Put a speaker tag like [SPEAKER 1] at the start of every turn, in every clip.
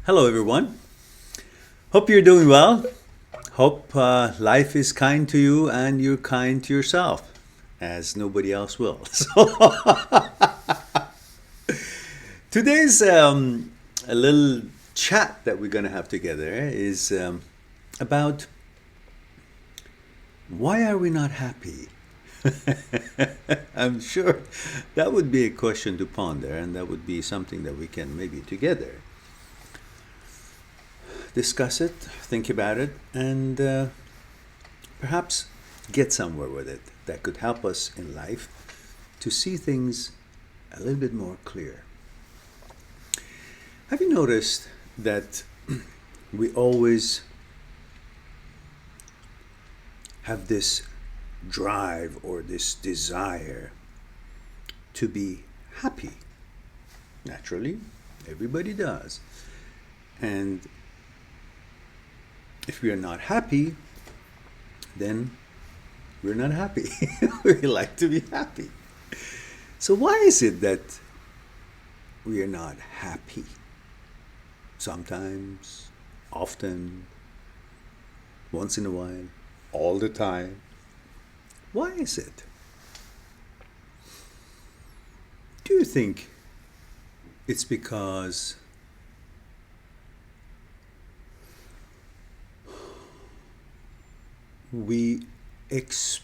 [SPEAKER 1] Hello, everyone. Hope you're doing well. Hope life is kind to you and you're kind to yourself, as nobody else will. Today's a little chat that we're going to have together is about why are we not happy? I'm sure that would be a question to ponder, and that would be something that we can maybe together discuss it, think about it, and perhaps get somewhere with it that could help us in life to see things a little bit more clear. Have you noticed that we always have this drive or this desire to be happy? Naturally, everybody does. And if we are not happy, then we're not happy. We like to be happy. So why is it that we are not happy? Sometimes, often, once in a while, all the time. Why is it? Do you think it's because we expect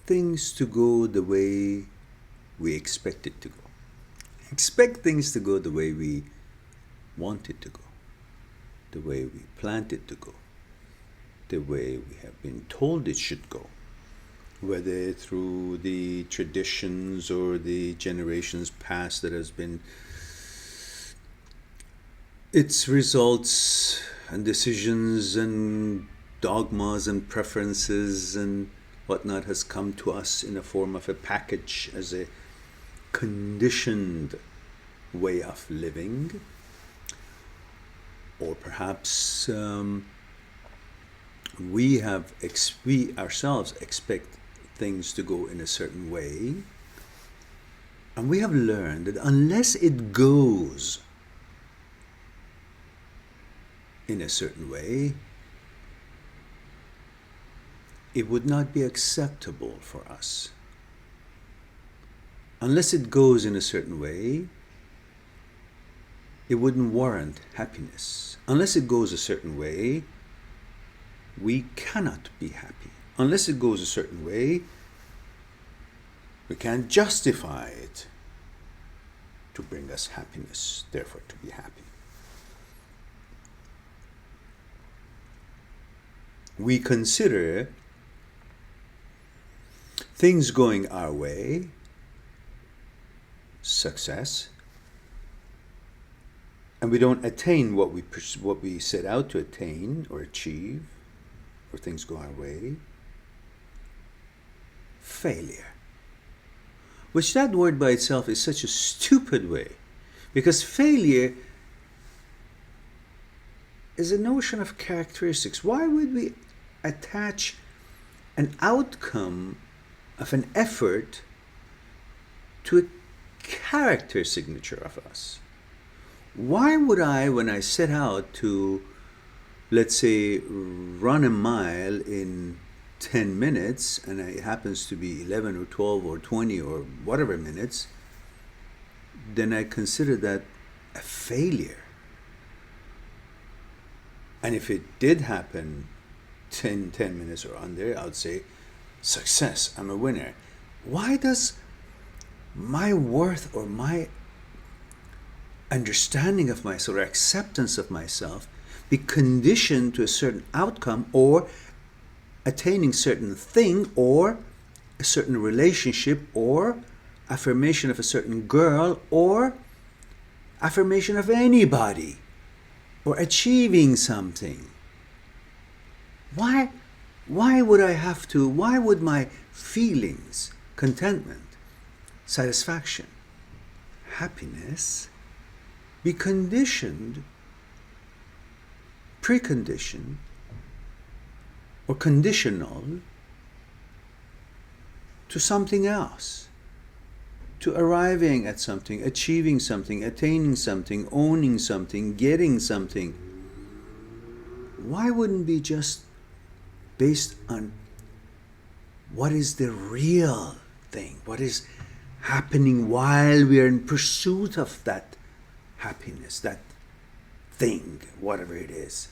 [SPEAKER 1] things to go the way we expect it to go? Expect things to go the way we want it to go, the way we planned it to go, the way we have been told it should go, whether through the traditions or the generations past that has been its results and decisions and dogmas and preferences and whatnot has come to us in the form of a package as a conditioned way of living. Or perhaps we ourselves expect things to go in a certain way, and we have learned that unless it goes in a certain way, it would not be acceptable for us. Unless it goes in a certain way, it wouldn't warrant happiness. Unless it goes a certain way, we cannot be happy. Unless it goes a certain way, we can't justify it to bring us happiness, therefore to be happy. We consider things going our way success, and we don't attain what we set out to attain or achieve, or things go our way, failure. Which that word by itself is such a stupid way, because failure is a notion of characteristics. Why would we attach an outcome of an effort to a character signature of us? Why would I, when I set out to, let's say, run a mile in 10 minutes, and it happens to be 11 or 12 or 20 or whatever minutes, then I consider that a failure? And if it did happen 10 minutes or under, I would say, success, I'm a winner. Why does my worth or my understanding of myself or acceptance of myself be conditioned to a certain outcome or attaining certain thing or a certain relationship or affirmation of a certain girl or affirmation of anybody or achieving something? Why would my feelings, contentment, satisfaction, happiness be conditioned, preconditioned, or conditional to something else? to arriving at something, achieving something, attaining something, owning something, getting something, why wouldn't be just based on what is the real thing, what is happening while we are in pursuit of that happiness, that thing, whatever it is?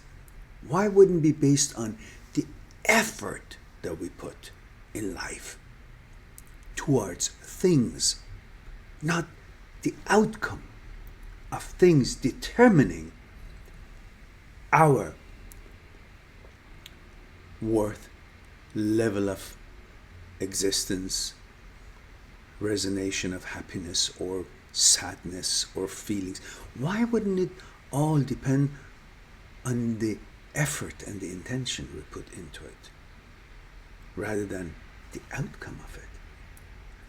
[SPEAKER 1] Why wouldn't be based on the effort that we put in life towards things, not the outcome of things determining our worth, level of existence, resonation of happiness or sadness or feelings? Why wouldn't it all depend on the effort and the intention we put into it rather than the outcome of it?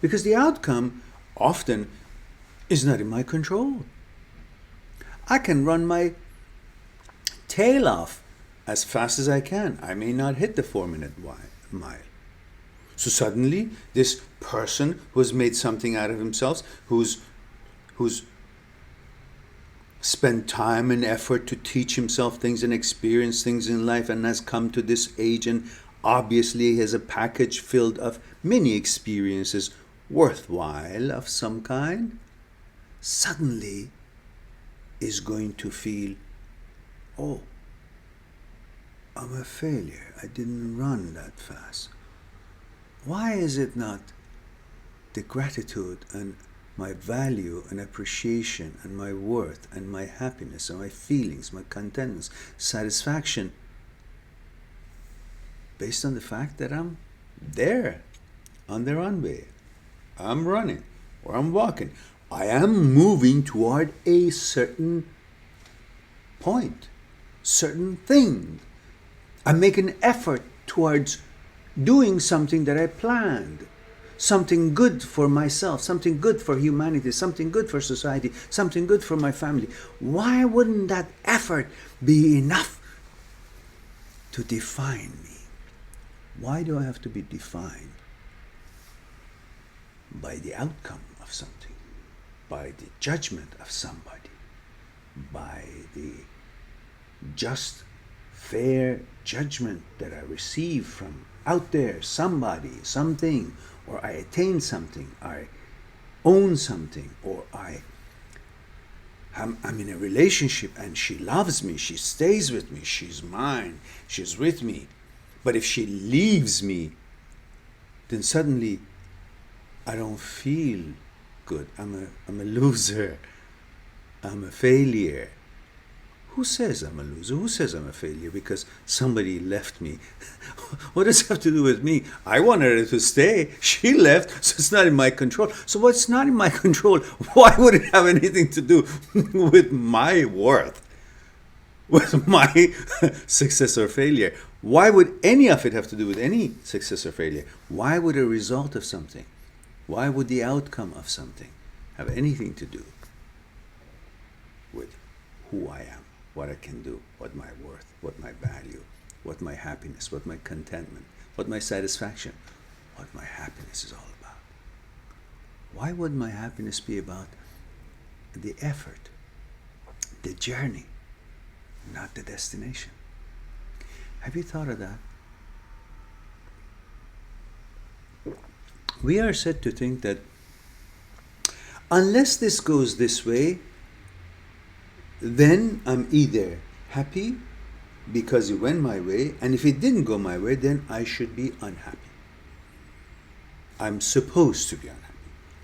[SPEAKER 1] Because the outcome often is not in my control. I can run my tail off as fast as I can. I may not hit the 4-minute mile. So suddenly, this person who has made something out of himself, who's spent time and effort to teach himself things and experience things in life and has come to this age and obviously has a package filled of many experiences worthwhile of some kind, suddenly is going to feel, oh, I'm a failure. I didn't run that fast. Why is it not the gratitude and my value and appreciation and my worth and my happiness and my feelings, my contentment, satisfaction, based on the fact that I'm there on the runway, I'm running or I'm walking, I am moving toward a certain point, certain thing. I'm making an effort towards doing something that I planned, something good for myself, something good for humanity, something good for society, something good for my family. Why wouldn't that effort be enough to define me? Why do I have to be defined by the outcome of something, by the judgment of somebody, by the just, fair judgment that I receive from out there, somebody, something, or I attain something, I own something, or I'm in a relationship and she loves me, she stays with me, she's mine, she's with me. But if she leaves me, then suddenly I don't feel good. I'm a loser. I'm a failure. Who says I'm a loser? Who says I'm a failure because somebody left me? What does it have to do with me? I wanted her to stay. She left, so it's not in my control. So what's not in my control? Why would it have anything to do with my worth? With my success or failure? Why would any of it have to do with any success or failure? Why would a result of something, why would the outcome of something have anything to do with who I am, what I can do, what my worth, what my value, what my happiness, what my contentment, what my satisfaction, what my happiness is all about? Why would my happiness be about the effort, the journey, not the destination? Have you thought of that? We are said to think that unless this goes this way, then I'm either happy because it went my way, and if it didn't go my way, then I should be unhappy. I'm supposed to be unhappy.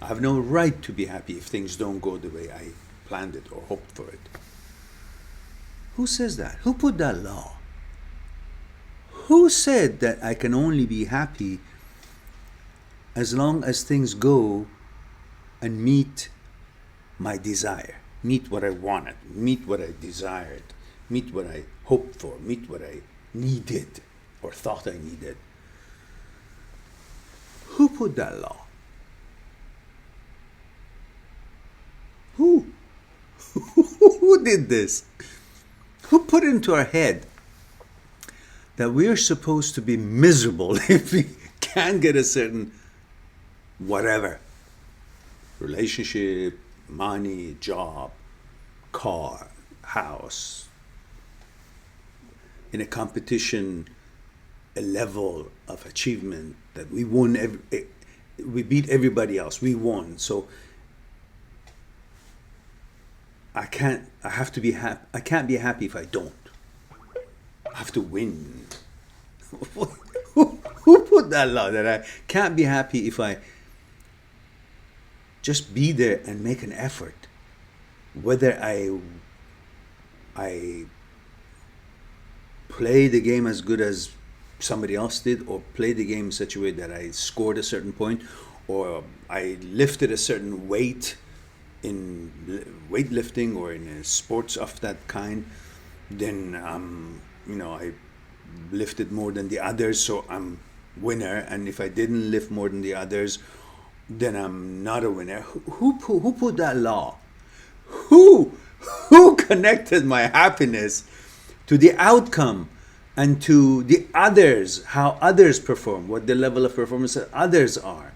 [SPEAKER 1] I have no right to be happy if things don't go the way I planned it or hoped for it. Who says that? Who put that law? Who said that I can only be happy as long as things go and meet my desire, meet what I wanted, meet what I desired, meet what I hoped for, meet what I needed or thought I needed? Who put that law? Who? Who did this? Who put into our head that we are supposed to be miserable if we can't get a certain whatever? relationship, money, job, car, house, in a competition, a level of achievement that we won, we beat everybody else, we won. So I have to be happy. I can't be happy if I don't. I have to win. Who put that law that I can't be happy if I just be there and make an effort? Whether I play the game as good as somebody else did, or play the game in such a way that I scored a certain point, or I lifted a certain weight in weightlifting or in sports of that kind, then I lifted more than the others, so I'm winner. And if I didn't lift more than the others, then I'm not a winner. Who put that law? Who connected my happiness to the outcome and to the others, how others perform, what the level of performance that others are?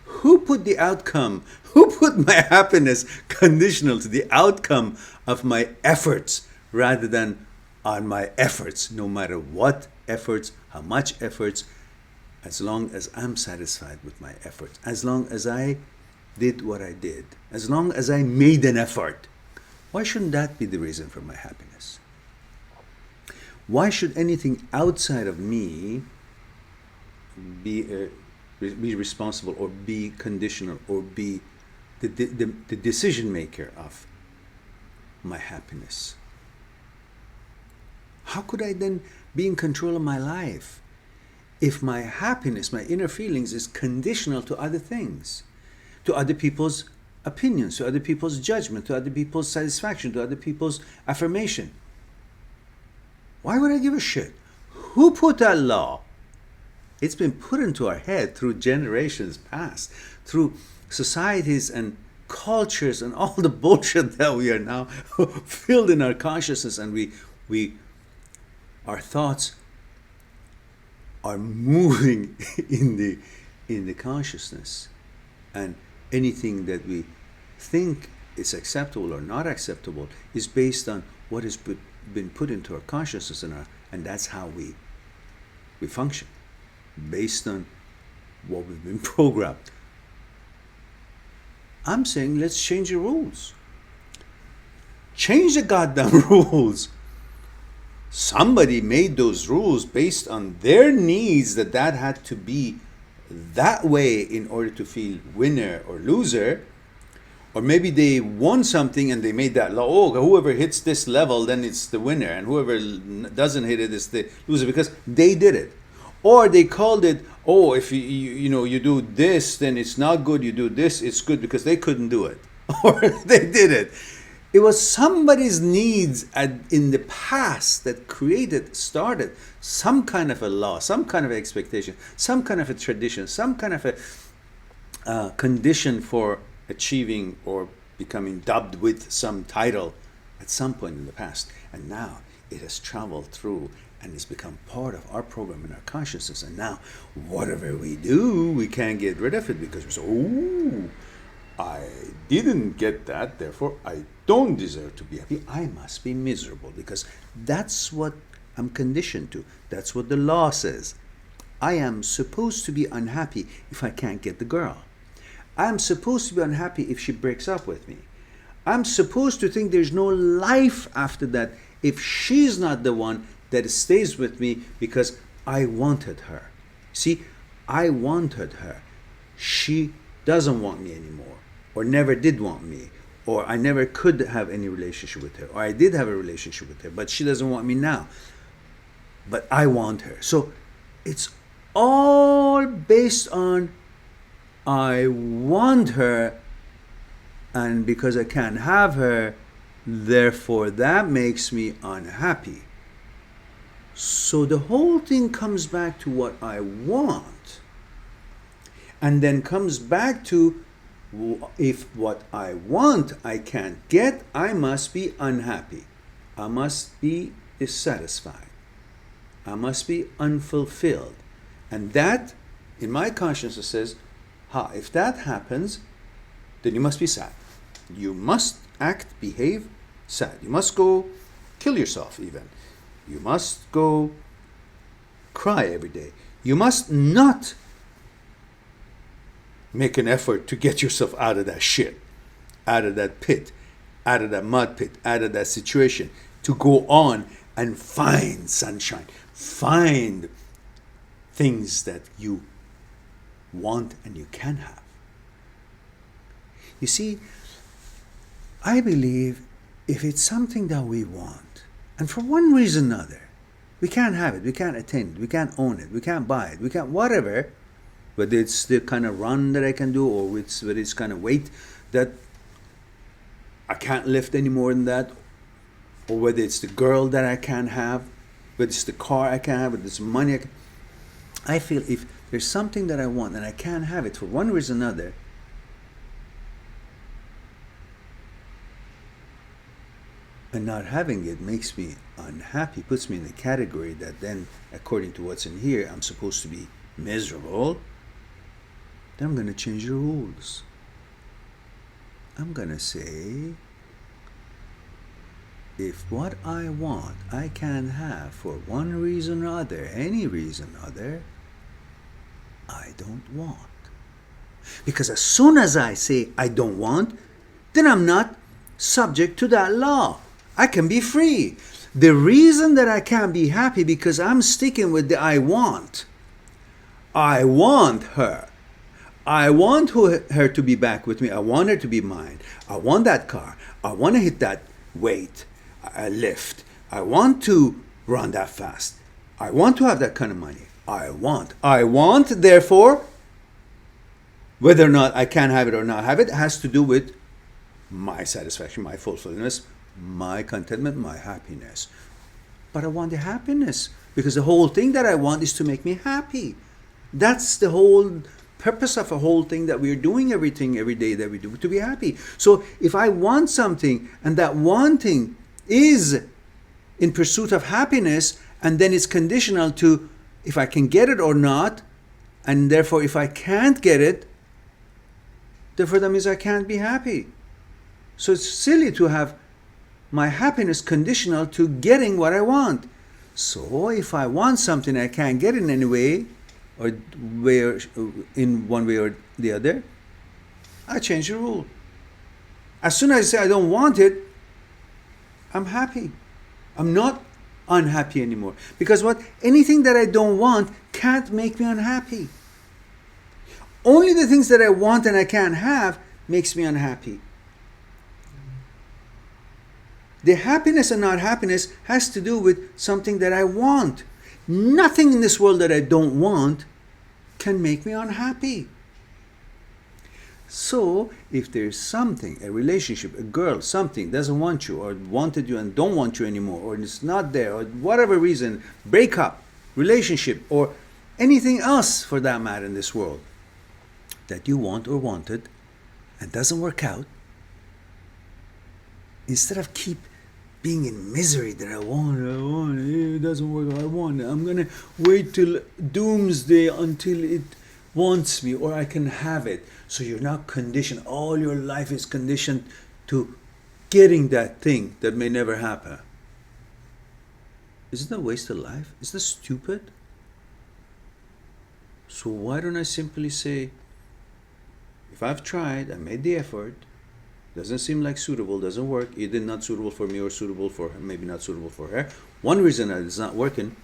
[SPEAKER 1] Who put the outcome? Who put my happiness conditional to the outcome of my efforts rather than on my efforts? No matter what efforts, how much efforts, as long as I'm satisfied with my efforts, as long as I did what I did, as long as I made an effort, why shouldn't that be the reason for my happiness? Why should anything outside of me be responsible or be conditional or be the decision maker of my happiness? How could I then be in control of my life if my happiness, my inner feelings, is conditional to other things, to other people's opinions, to other people's judgment, to other people's satisfaction, to other people's affirmation? Why would I give a shit? Who put that law? It's been put into our head through generations past, through societies and cultures and all the bullshit that we are now filled in our consciousness, and our thoughts are moving in the consciousness, and anything that we think is acceptable or not acceptable is based on what has been put into our consciousness, and that's how we function, based on what we've been programmed. I'm saying let's change the rules. Change the goddamn rules. Somebody made those rules based on their needs, that had to be that way in order to feel winner or loser. Or maybe they won something and they made that law, oh, whoever hits this level, then it's the winner, and whoever doesn't hit it is the loser, because they did it. Or they called it, oh, if you do this, then it's not good, you do this, it's good, because they couldn't do it. Or they did it. It was somebody's needs in the past that started some kind of a law, some kind of expectation, some kind of a tradition, some kind of a condition for achieving or becoming dubbed with some title at some point in the past. And now it has traveled through and it's become part of our program and our consciousness. And now whatever we do, we can't get rid of it, because we say, oh, I didn't get that, therefore I don't deserve to be happy. I must be miserable, because that's what I'm conditioned to. That's what the law says. I am supposed to be unhappy if I can't get the girl. I'm supposed to be unhappy if she breaks up with me. I'm supposed to think there's no life after that if she's not the one that stays with me, because I wanted her. See, I wanted her. She doesn't want me anymore, or never did want me, or I never could have any relationship with her, or I did have a relationship with her, but she doesn't want me now. But I want her. So it's all based on I want her, and because I can't have her, therefore that makes me unhappy. So the whole thing comes back to what I want, and then comes back to, if what I want I can't get, I must be unhappy. I must be dissatisfied. I must be unfulfilled. And that, in my consciousness, says, if that happens, then you must be sad. You must act, behave sad. You must go kill yourself even. You must go cry every day. You must not make an effort to get yourself out of that shit, out of that pit, out of that mud pit, out of that situation, to go on and find sunshine, find things that you want and you can have. You see, I believe if it's something that we want, and for one reason or another, we can't have it, we can't attain it, we can't own it, we can't buy it, we can't whatever, whether it's the kind of run that I can do or whether it's kind of weight that I can't lift any more than that, or whether it's the girl that I can't have, whether it's the car I can't have, whether it's money I feel if there's something that I want and I can't have it for one reason or another, and not having it makes me unhappy, puts me in the category that then, according to what's in here, I'm supposed to be miserable, then I'm going to change the rules. I'm going to say, if what I want I can have for one reason or other, any reason or other, I don't want. Because as soon as I say I don't want, then I'm not subject to that law. I can be free. The reason that I can't be happy because I'm sticking with the I want. I want her. I want her to be back with me. I want her to be mine. I want that car. I want to hit that weight, lift. I want to run that fast. I want to have that kind of money. I want, therefore, whether or not I can have it or not have it, has to do with my satisfaction, my fulfillment, my contentment, my happiness. But I want the happiness because the whole thing that I want is to make me happy. That's the whole purpose of a whole thing that we are doing everything every day that we do, to be happy. So if I want something and that wanting is in pursuit of happiness, and then it's conditional to if I can get it or not, and therefore if I can't get it, therefore that means I can't be happy. So it's silly to have my happiness conditional to getting what I want. So if I want something I can't get in any way, or where in one way or the other, I change the rule. As soon as I say I don't want it, I'm happy. I'm not unhappy anymore. Because what? Anything that I don't want can't make me unhappy. Only the things that I want and I can't have makes me unhappy. The happiness and not happiness has to do with something that I want. Nothing in this world that I don't want can make me unhappy. So, if there's something, a relationship, a girl, something doesn't want you or wanted you and don't want you anymore, or it's not there, or whatever reason, breakup, relationship, or anything else for that matter in this world that you want or wanted and doesn't work out, instead of keep being in misery that I want, it doesn't work, I want it, I'm gonna wait till doomsday until it wants me or I can have it. So you're not conditioned, all your life is conditioned to getting that thing that may never happen. Isn't that a waste of life? Isn't that stupid? So why don't I simply say, if I've tried, I made the effort, doesn't seem like suitable, doesn't work, either not suitable for me or suitable for her, maybe not suitable for her. One reason that it's not working,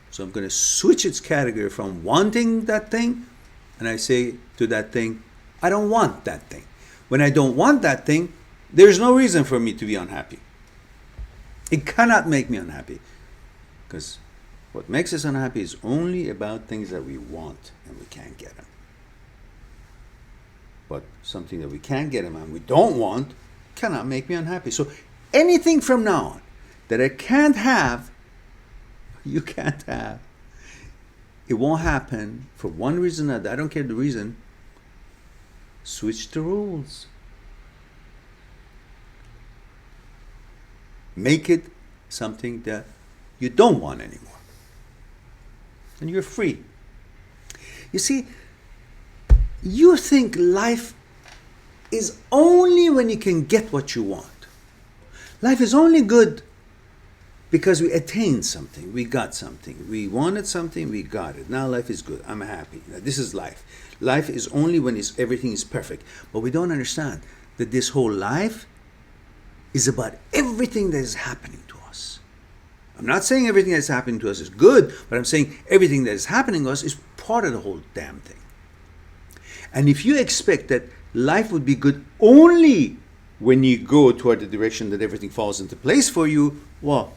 [SPEAKER 1] so I'm going to switch its category from wanting that thing, and I say to that thing, I don't want that thing. When I don't want that thing, there's no reason for me to be unhappy. It cannot make me unhappy. Because what makes us unhappy is only about things that we want and we can't get them. But something that we can't get them and we don't want cannot make me unhappy. So anything from now on that I can't have, you can't have. It won't happen for one reason or another. I don't care the reason. Switch the rules. Make it something that you don't want anymore. And you're free. You see, you think life is only when you can get what you want. Life is only good because we attained something, we got something. We wanted something, we got it. Now life is good, I'm happy. This is life. Life is only when everything is perfect. But we don't understand that this whole life is about everything that is happening to us. I'm not saying everything that's happening to us is good, but I'm saying everything that is happening to us is part of the whole damn thing. And if you expect that life would be good only when you go toward the direction that everything falls into place for you, well,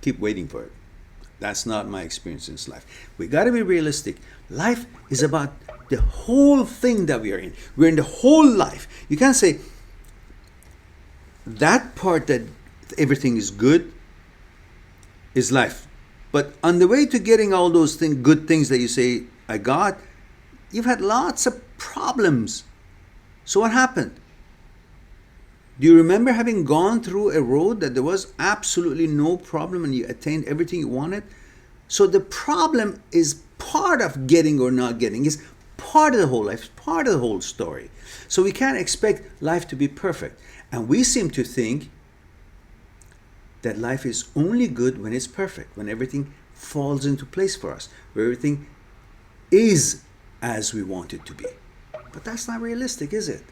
[SPEAKER 1] keep waiting for it. That's not my experience in this life. We got to be realistic. Life is about the whole thing that we are in. We're in the whole life. You can't say that part that everything is good is life. But on the way to getting all those good things that you say, I got, you've had lots of problems. So what happened? Do you remember having gone through a road that there was absolutely no problem and you attained everything you wanted? So the problem is part of getting or not getting. It's part of the whole life, part of the whole story. So we can't expect life to be perfect. And we seem to think that life is only good when it's perfect, when everything falls into place for us, where everything is as we want it to be. But that's not realistic, is it?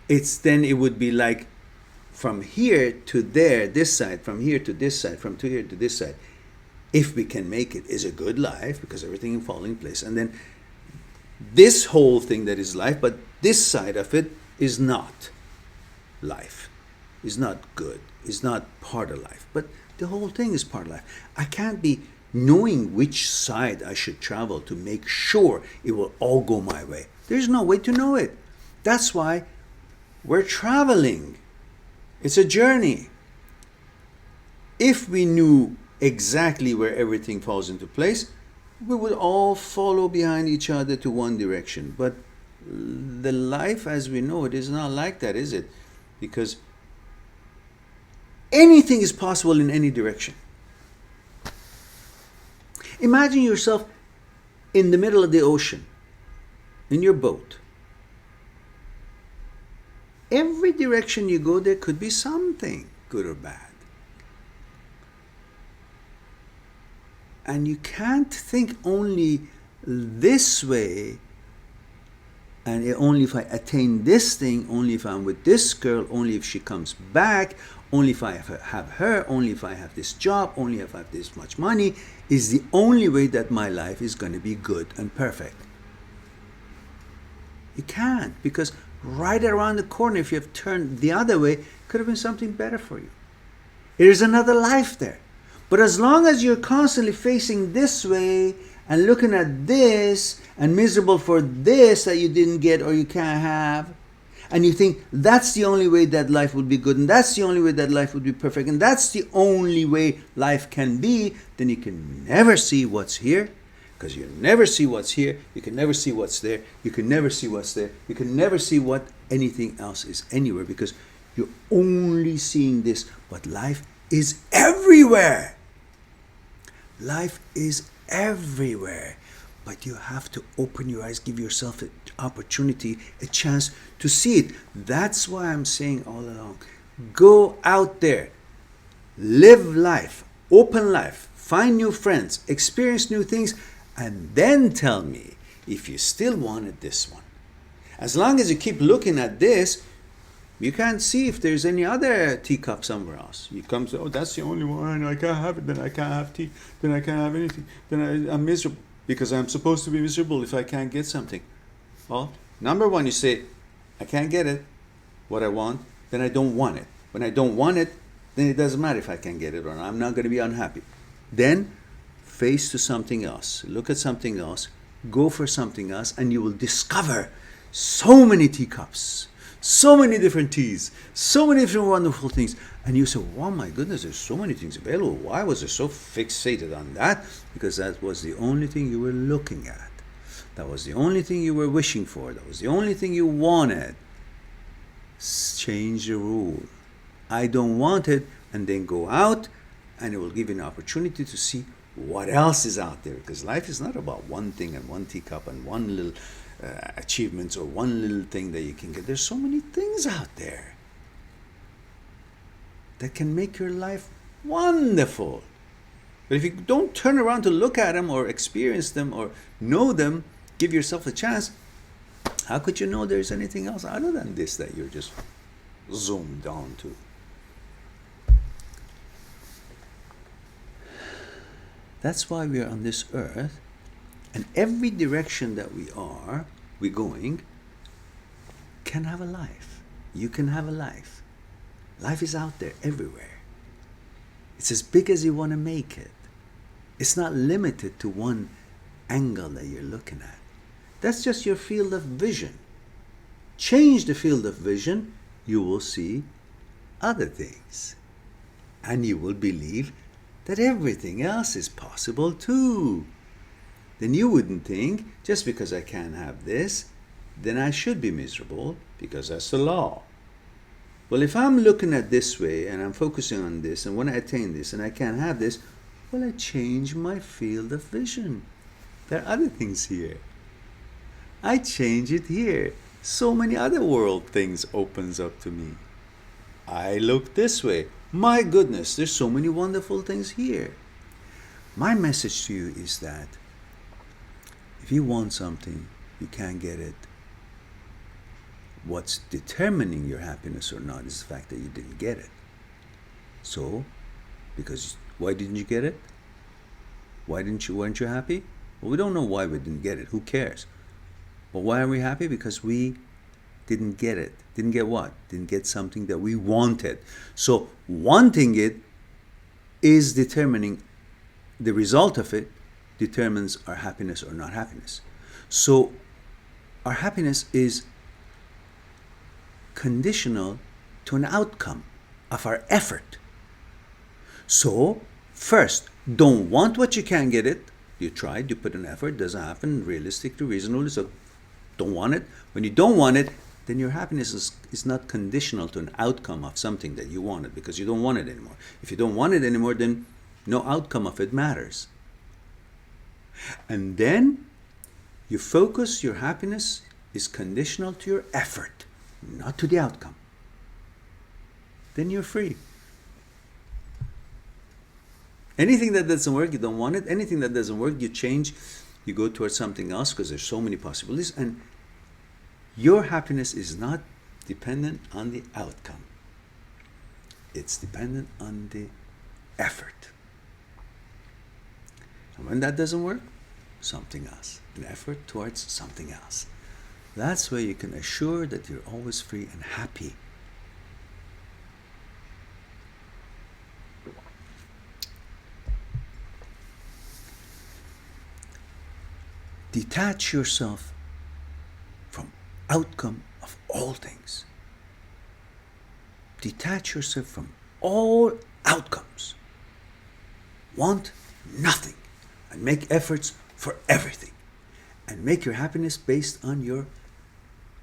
[SPEAKER 1] It would be like from here to there, this side, from here to this side, from here to this side. If we can make it, is a good life because everything is falling in place. And then this whole thing that is life, but this side of it is not life, is not good, is not part of life. But the whole thing is part of life. I can't be knowing which side I should travel to make sure it will all go my way. There's no way to know it. That's why we're traveling. It's a journey. If we knew exactly where everything falls into place, we would all follow behind each other to one direction. But the life as we know it is not like that, is it? Because anything is possible in any direction. Imagine yourself in the middle of the ocean, in your boat. Every direction you go, there could be something, good or bad. And you can't think only this way, and only if I attain this thing, only if I'm with this girl, only if she comes back, only if I have her, only if I have this job, only if I have this much money, is the only way that my life is going to be good and perfect. You can't, because right around the corner, if you have turned the other way, could have been something better for you. There's another life there. But as long as you're constantly facing this way and looking at this and miserable for this that you didn't get or you can't have, and you think that's the only way that life would be good, and that's the only way that life would be perfect, and that's the only way life can be, then you can never see what's here. Because you never see what's here, you can never see what's there, you can never see what's there, you can never see what anything else is anywhere, because you're only seeing this. But life is everywhere. Life is everywhere. But you have to open your eyes, give yourself an opportunity, a chance to see it. That's why I'm saying all along, go out there, live life, open life, find new friends, experience new things, and then tell me if you still wanted this one. As long as you keep looking at this, you can't see if there's any other teacup somewhere else. You come to, oh, that's the only one, I can't have it, then I can't have tea, then I can't have anything, then I'm miserable, because I'm supposed to be miserable if I can't get something. Well, number one, you say, I can't get it, what I want, then I don't want it. When I don't want it, then it doesn't matter if I can get it or not. I'm not going to be unhappy. Then face to something else, look at something else, go for something else, and you will discover so many teacups, so many different teas, so many different wonderful things. And you say, oh my goodness, there's so many things available. Why was I so fixated on that? Because that was the only thing you were looking at. That was the only thing you were wishing for. That was the only thing you wanted. Change the rule. I don't want it, and then go out, and it will give you an opportunity to see what else is out there. Because life is not about one thing and one teacup and one little achievements or one little thing that you can get. There's so many things out there that can make your life wonderful. But if you don't turn around to look at them or experience them or know them, give yourself a chance, how could you know there's anything else other than this that you're just zoomed on to? That's why we are on this earth, and every direction that we're going, can have a life. You can have a life. Life is out there everywhere. It's as big as you want to make it. It's not limited to one angle that you're looking at. That's just your field of vision. Change the field of vision, you will see other things. And you will believe that everything else is possible too. Then you wouldn't think, just because I can't have this, then I should be miserable, because that's the law. Well, if I'm looking at this way and I'm focusing on this and want to attain this and I can't have this, well, I change my field of vision. There are other things here. I change it here. So many other world things opens up to me. I look this way. My goodness, there's so many wonderful things here. My message to you is that if you want something, you can't get it. What's determining your happiness or not is the fact that you didn't get it. So, because why didn't you get it? Weren't you happy? Well, we don't know why we didn't get it. Who cares? But why are we happy? Because we didn't get it. Didn't get what? Didn't get something that we wanted. So wanting it is determining, the result of it determines our happiness or not happiness. So our happiness is conditional to an outcome of our effort. So first, don't want what you can't get it. You tried, you put an effort, doesn't happen, realistically, reasonably, so don't want it. When you don't want it, then your happiness is not conditional to an outcome of something that you wanted, because you don't want it anymore. If you don't want it anymore, then no outcome of it matters. And then you focus, your happiness is conditional to your effort, not to the outcome. Then you're free. Anything that doesn't work, you don't want it. Anything that doesn't work, you change, you go towards something else, because there's so many possibilities. And your happiness is not dependent on the outcome. It's dependent on the effort. And when that doesn't work, something else. An effort towards something else. That's where you can assure that you're always free and happy. Detach yourself from outcome of all things. Detach yourself from all outcomes. Want nothing and make efforts for everything. And make your happiness based on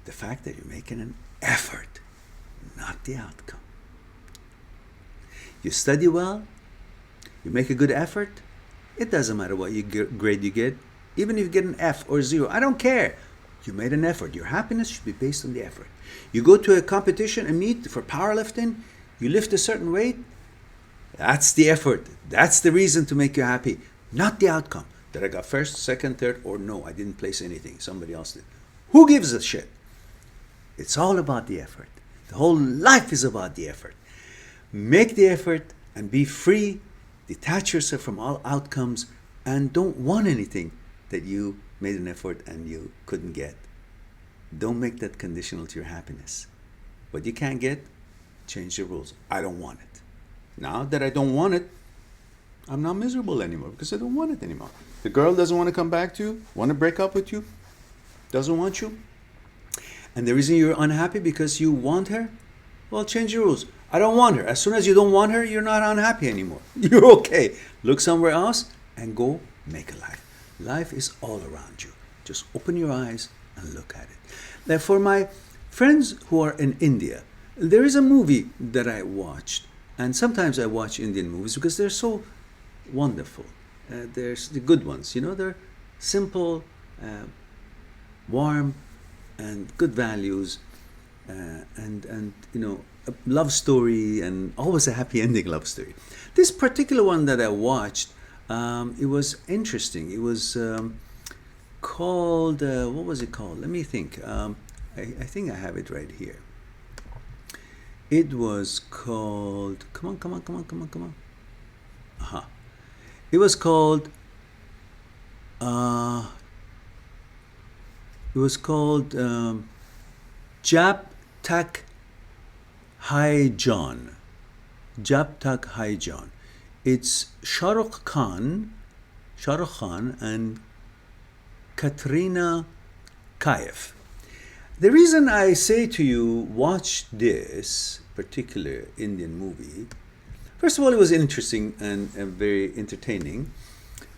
[SPEAKER 1] the fact that you're making an effort, not the outcome. You study well, you make a good effort, it doesn't matter what grade you get. Even if you get an F or 0, I don't care. You made an effort. Your happiness should be based on the effort. You go to a competition, a meet for powerlifting, you lift a certain weight, that's the effort. That's the reason to make you happy, not the outcome. That I got first, second, third, or no, I didn't place anything. Somebody else did. Who gives a shit? It's all about the effort. The whole life is about the effort. Make the effort and be free. Detach yourself from all outcomes and don't want anything that you made an effort and you couldn't get. Don't make that conditional to your happiness. What you can't get, change the rules. I don't want it. Now that I don't want it, I'm not miserable anymore because I don't want it anymore. The girl doesn't want to come back to you, want to break up with you, doesn't want you. And the reason you're unhappy because you want her, well, change your rules. I don't want her. As soon as you don't want her, you're not unhappy anymore. You're okay. Look somewhere else and go make a life. Life is all around you. Just open your eyes and look at it. Now, for my friends who are in India, there is a movie that I watched, and sometimes I watch Indian movies because they're so wonderful. There's the good ones, they're simple, warm and good values, and you know, a love story, and always a happy ending love story. This particular one that I watched, it was interesting. It was called what was it called? Let me think. I think I have it right here. It was called, come on, come on, come on, come on, come on. Uh-huh. It was called Jab Tak Hai John. Jab Tak Hai John. It's Shah Rukh Khan and Katrina Kaif. The reason I say to you, watch this particular Indian movie, first of all, it was interesting and very entertaining,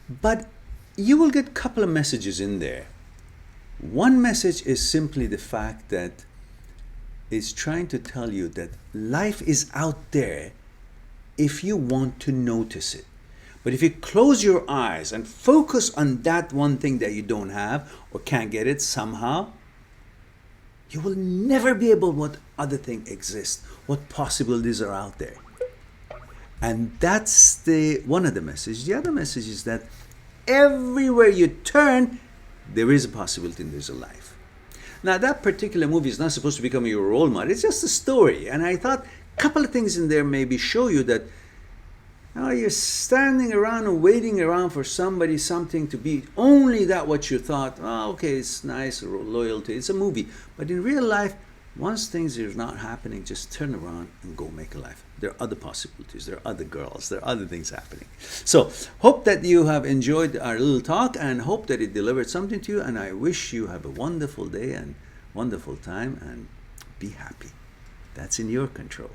[SPEAKER 1] but you will get a couple of messages in there. One message is simply the fact that it's trying to tell you that life is out there if you want to notice it. But if you close your eyes and focus on that one thing that you don't have or can't get it somehow, you will never be able what other thing exists, what possibilities are out there. And that's the one of the messages. The other message is that everywhere you turn, there is a possibility and there's a life. Now, that particular movie is not supposed to become your role model. It's just a story. And I thought a couple of things in there maybe show you that you're standing around and waiting around for somebody, something to be only that what you thought, okay, it's nice, loyalty, it's a movie. But in real life, once things are not happening, just turn around and go make a life. There are other possibilities, there are other girls, there are other things happening. So, hope that you have enjoyed our little talk and hope that it delivered something to you. And I wish you have a wonderful day and wonderful time and be happy. That's in your control.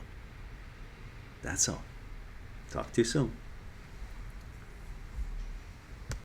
[SPEAKER 1] That's all. Talk to you soon.